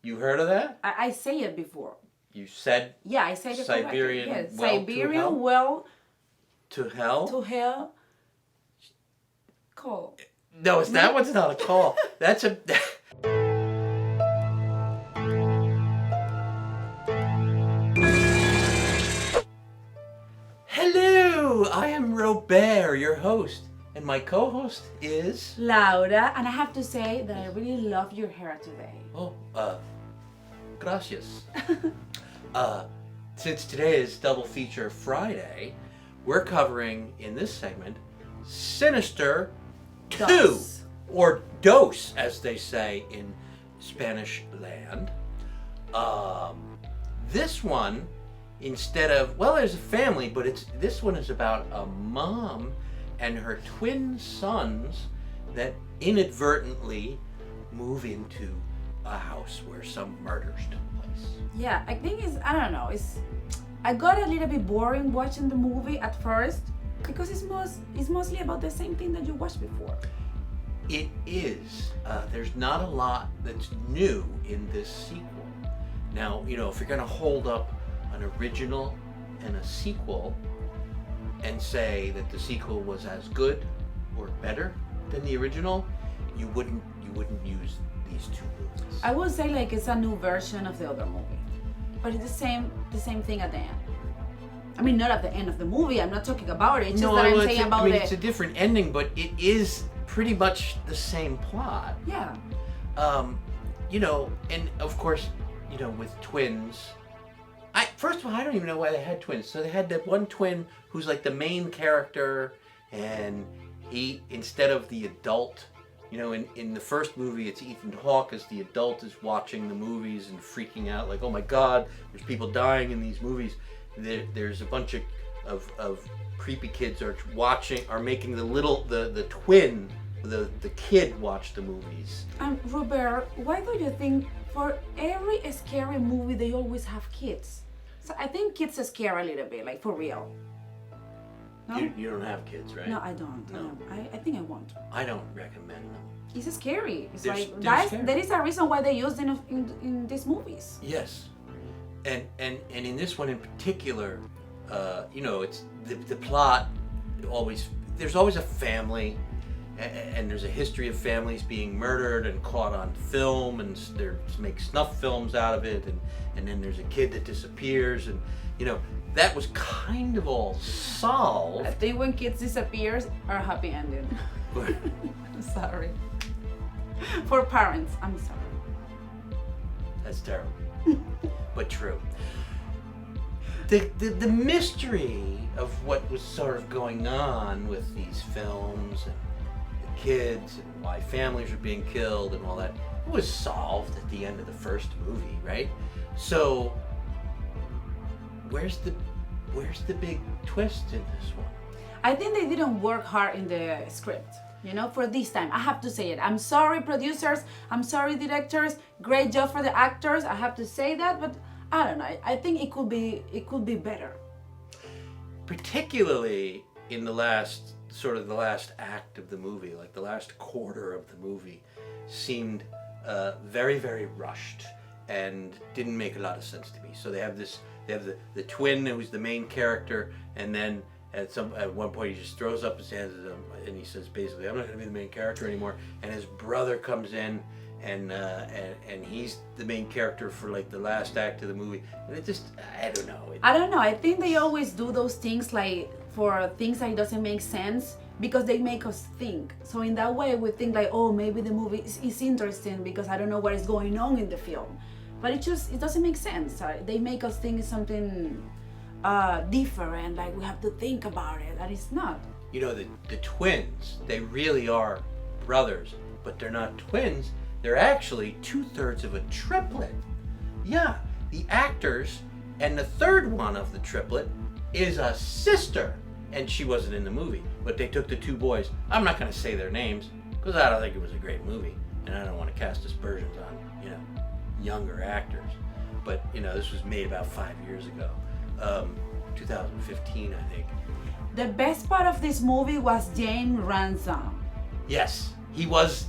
You heard of that? I say it before. You said Yeah, I say it Siberian correctly. Yes. well Siberian well to hell? to hell call. No, that one's not a call. That's a... Hello, I am Robert, your host, and my co-host is... Laura, and I have to say that I really love your hair today. Oh, gracias. Since today is Double Feature Friday, we're covering, in this segment, Sinister 2, Dos. or Dos, as they say in Spanish land. This one, instead of, well, there's a family, but this one is about a mom and her twin sons that inadvertently move into a house where some murders took place. Yeah, I think I don't know, I got a little bit boring watching the movie at first because it's mostly about the same thing that you watched before. It is. There's not a lot that's new in this sequel. Now, if you're going to hold up an original and a sequel and say that the sequel was as good or better than the original, you wouldn't use these two movies. I would say like it's a new version of the other movie, but it's the same thing at the end. I mean, not at the end of the movie. I'm not talking about it. It's just that I'm saying about it. It's a different ending, but it is pretty much the same plot. Yeah. And of course, with twins. First of all, I don't even know why they had twins. So they had that one twin who's like the main character, and he, instead of the adult, in the first movie, it's Ethan Hawke as the adult is watching the movies and freaking out like, oh my God, there's people dying in these movies. There's a bunch of creepy kids are making the twin, the kid watch the movies. Robert, why do you think for every scary movie they always have kids? So I think kids scare a little bit, like for real. No? You don't have kids, right? No, I don't. No. I think I won't. I don't recommend them. It's scary. It's They're like scary. there is a reason why they used in these movies. Yes, and in this one in particular, it's the plot. There's always a family, and there's a history of families being murdered and caught on film, and they make snuff films out of it, and then there's a kid that disappears, and that was kind of all solved. I think when kids disappears are a happy ending. I'm sorry. For parents, I'm sorry. That's terrible, but true. The mystery of what was sort of going on with these films and the kids and why families were being killed and all that was solved at the end of the first movie, right? So where's the big twist in this one? I think they didn't work hard in the script. For this time, I have to say it. I'm sorry, producers. I'm sorry, directors. Great job for the actors. I have to say that, but I don't know. I think it could be better. Particularly in the last act of the movie, like the last quarter of the movie, seemed very, very rushed and didn't make a lot of sense to me. So they have the twin who's the main character, and then at one point he just throws up his hands at him and he says basically, I'm not going to be the main character anymore, and his brother comes in and he's the main character for like the last act of the movie, and it just, I don't know. I think they always do those things like for things that doesn't make sense because they make us think. So in that way we think like, oh, maybe the movie is interesting because I don't know what is going on in the film, but it doesn't make sense. They make us think it's something different, like we have to think about it, and it's not. The twins, they really are brothers, but they're not twins. They're actually 2/3 of a triplet. Yeah, the actors and the third one of the triplet is a sister, and she wasn't in the movie, but they took the two boys. I'm not going to say their names because I don't think it was a great movie, and I don't want to cast aspersions on younger actors. But this was made about 5 years ago. 2015, I think. The best part of this movie was Jane Ransom. Yes, he was.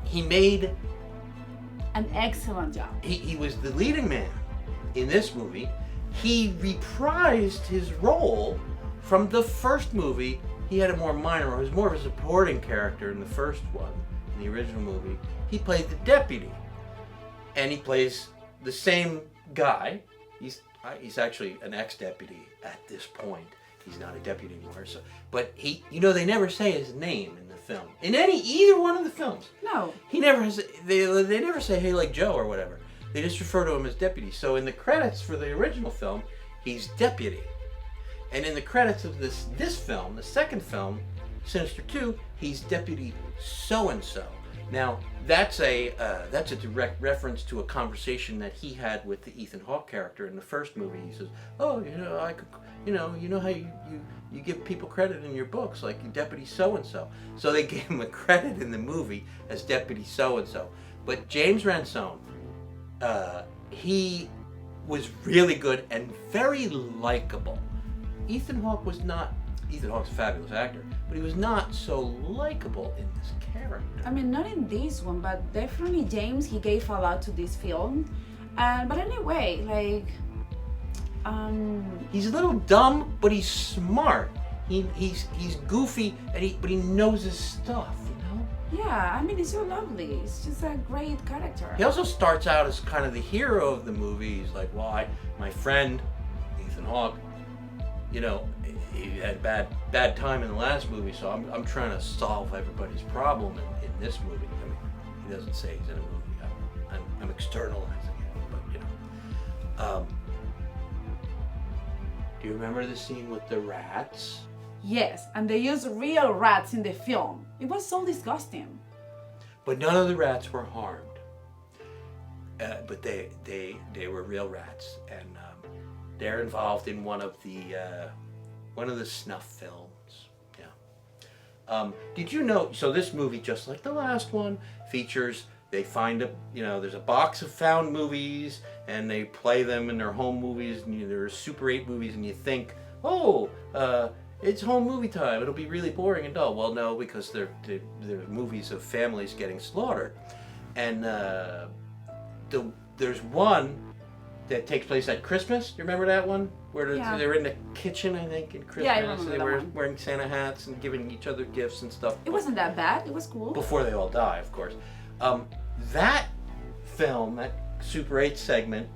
He made an excellent job. He was the leading man in this movie. He reprised his role from the first movie. He had a more minor role. He was more of a supporting character in the first one, in the original movie. He played the deputy. And he plays the same guy. He's actually an ex-deputy at this point. He's not a deputy anymore. So, but he, they never say his name in the film. In either one of the films. No. He never has. They never say, "Hey, like Joe" or whatever. They just refer to him as deputy. So in the credits for the original film, he's deputy. And in the credits of this film, the second film, Sinister 2, he's deputy so-and-so. Now, that's a direct reference to a conversation that he had with the Ethan Hawke character in the first movie. He says, "Oh, I could, how you give people credit in your books, like deputy so-and-so." So they gave him a credit in the movie as deputy so-and-so. But James Ransone, he was really good and very likable. Ethan Hawke's a fabulous actor, but he was not so likable in this character. I mean, not in this one, but definitely James, he gave a lot to this film. But anyway, he's a little dumb, but he's smart. He's goofy, but he knows his stuff, Yeah, I mean, it's so lovely. It's just a great character. He also starts out as kind of the hero of the movie. He's like, well, my friend, Ethan Hawke, he had a bad time in the last movie, so I'm trying to solve everybody's problem in this movie. I mean, he doesn't say he's in a movie. I'm externalizing it, but do you remember the scene with the rats? Yes, and they used real rats in the film. It was so disgusting. But none of the rats were harmed. But they were real rats, and they're involved in one of the snuff films. Yeah. Did you know? So this movie, just like the last one, features. They find there's a box of found movies, and they play them in their home movies. And there are Super 8 movies, and you think, it's home movie time. It'll be really boring and dull. Well, no, because they're movies of families getting slaughtered. And there's one that takes place at Christmas. You remember that one? Where they're in the kitchen, I think, in Christmas. Yeah, I remember they that were one. wearing Santa hats and giving each other gifts and stuff. It wasn't that bad. It was cool. Before they all die, of course. That film, that Super 8 segment,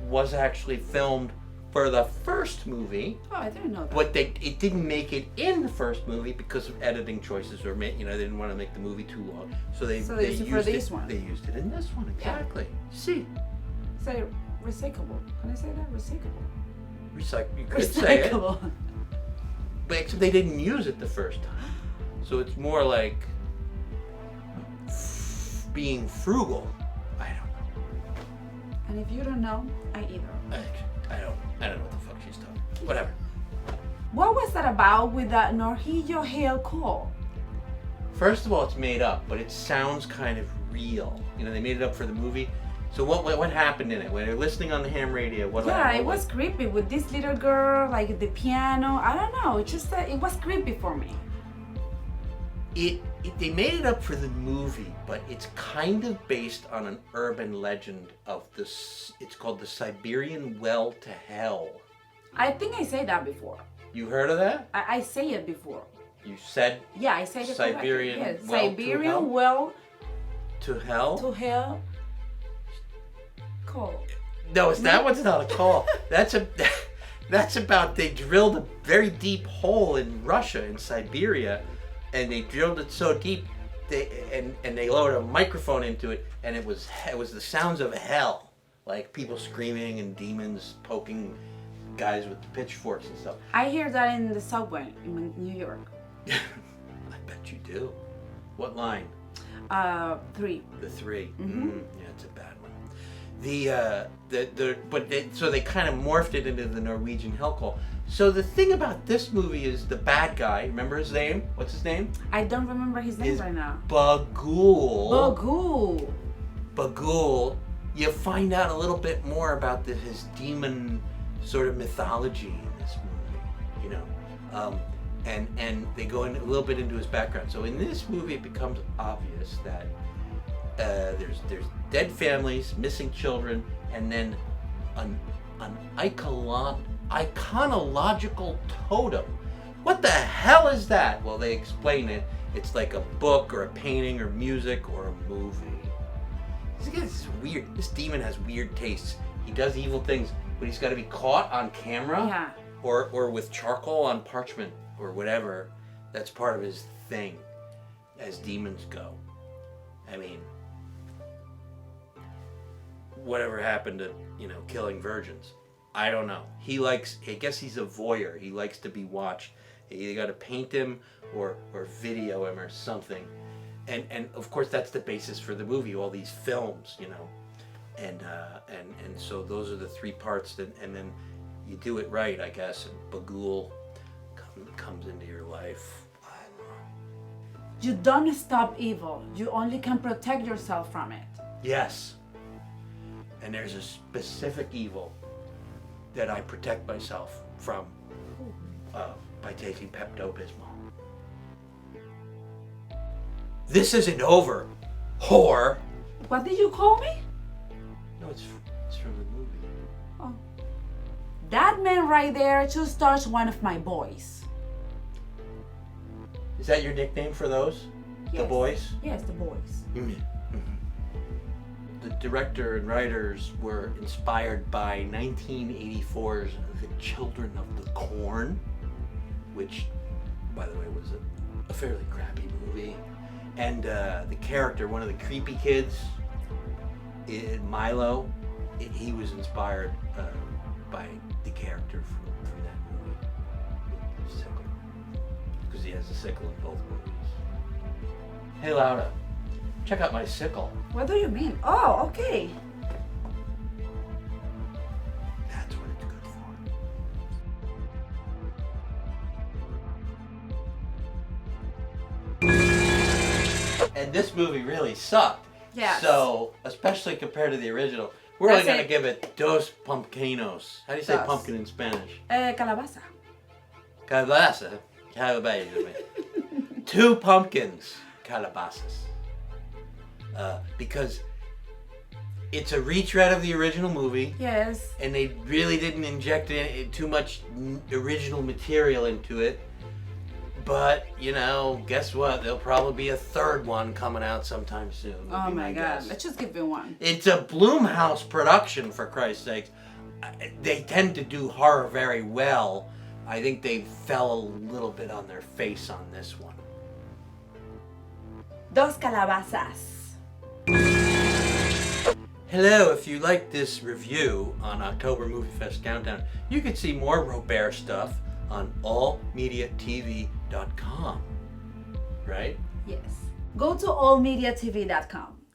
was actually filmed for the first movie. Oh, I didn't know that. But it didn't make it in the first movie because of editing choices, or they didn't want to make the movie too long. So they used it for this one. They used it in this one, exactly. Yeah. See, Say recyclable. Can I say that? Recyclable. You could say it. Recyclable. But except they didn't use it the first time. So it's more like being frugal. I don't know. And if you don't know, I either. I don't know what the fuck she's talking about. Whatever. What was that about with that Norhillo Hail call? First of all, it's made up, but it sounds kind of real. They made it up for the movie. So what happened in it? When they're listening on the ham radio, what it was creepy with this little girl, like the piano. I don't know. It just it was creepy for me. They made it up for the movie, but it's kind of based on an urban legend of this. It's called the Siberian Well to Hell. I think I said that before. You heard of that? I say it before. You said? Yeah, I said it Siberian correctly. Yes. Well Siberian Well to Hell? To Hell. Call. No, that one's not a call. That's about they drilled a very deep hole in Russia, in Siberia, and they drilled it so deep they lowered a microphone into it, and it was the sounds of hell, like people screaming and demons poking guys with pitchforks and stuff. I hear that in the subway in New York. I bet you do. What line? 3. The 3. Mm-hmm. Yeah, it's a bad one. So they kind of morphed it into the Norwegian hell call. So the thing about this movie is the bad guy. Remember his name? What's his name? I don't remember his name right now. Bagul. Bagul. You find out a little bit more about his demon sort of mythology in this movie. And they go in a little bit into his background. So in this movie, it becomes obvious that there's dead families, missing children, and then an iconological totem. What the hell is that? Well, they explain it. It's like a book or a painting or music or a movie. This guy's weird. This demon has weird tastes. He does evil things, but he's got to be caught on camera. Yeah. Or with charcoal on parchment or whatever. That's part of his thing as demons go. I mean, whatever happened to, killing virgins? I don't know. I guess he's a voyeur. He likes to be watched. You either got to paint him or video him or something. And of course that's the basis for the movie, all these films, And so those are the three parts and then you do it right, I guess, and Bagul comes into your life. I don't know. You don't stop evil. You only can protect yourself from it. Yes. And there's a specific evil that I protect myself from by taking Pepto-Bismol. This isn't over, whore. What did you call me? No, it's from the movie. Oh. That man right there just touched one of my boys. Is that your nickname for those? Yes. The boys? Yes, the boys. Mm-hmm. The director and writers were inspired by 1984's The Children of the Corn, which, by the way, was a fairly crappy movie. And the character, one of the creepy kids, Milo, he was inspired by the character from that movie with the sickle, because he has a sickle in both movies. Hey, Lauda, check out my sickle. What do you mean? Oh, okay. That's what it's good for. And this movie really sucked. Yes. So, especially compared to the original, we're only That's going to it. give it dos pumpkinos. How do you say Dos. pumpkin in Spanish? Calabaza. Calabaza. Calabaza. 2 pumpkins. Calabazas. Because it's a retread of the original movie. Yes. And they really didn't inject too much original material into it. But, guess what? There'll probably be a third one coming out sometime soon. Oh my God. guess. Let's just give it one. It's a Blumhouse production, for Christ's sakes. They tend to do horror very well. I think they fell a little bit on their face on this one. Dos calabazas. Hello, if you like this review on October Moviefest Countdown, you can see more Robert stuff on allmediatv.com. Right? Yes. Go to allmediatv.com.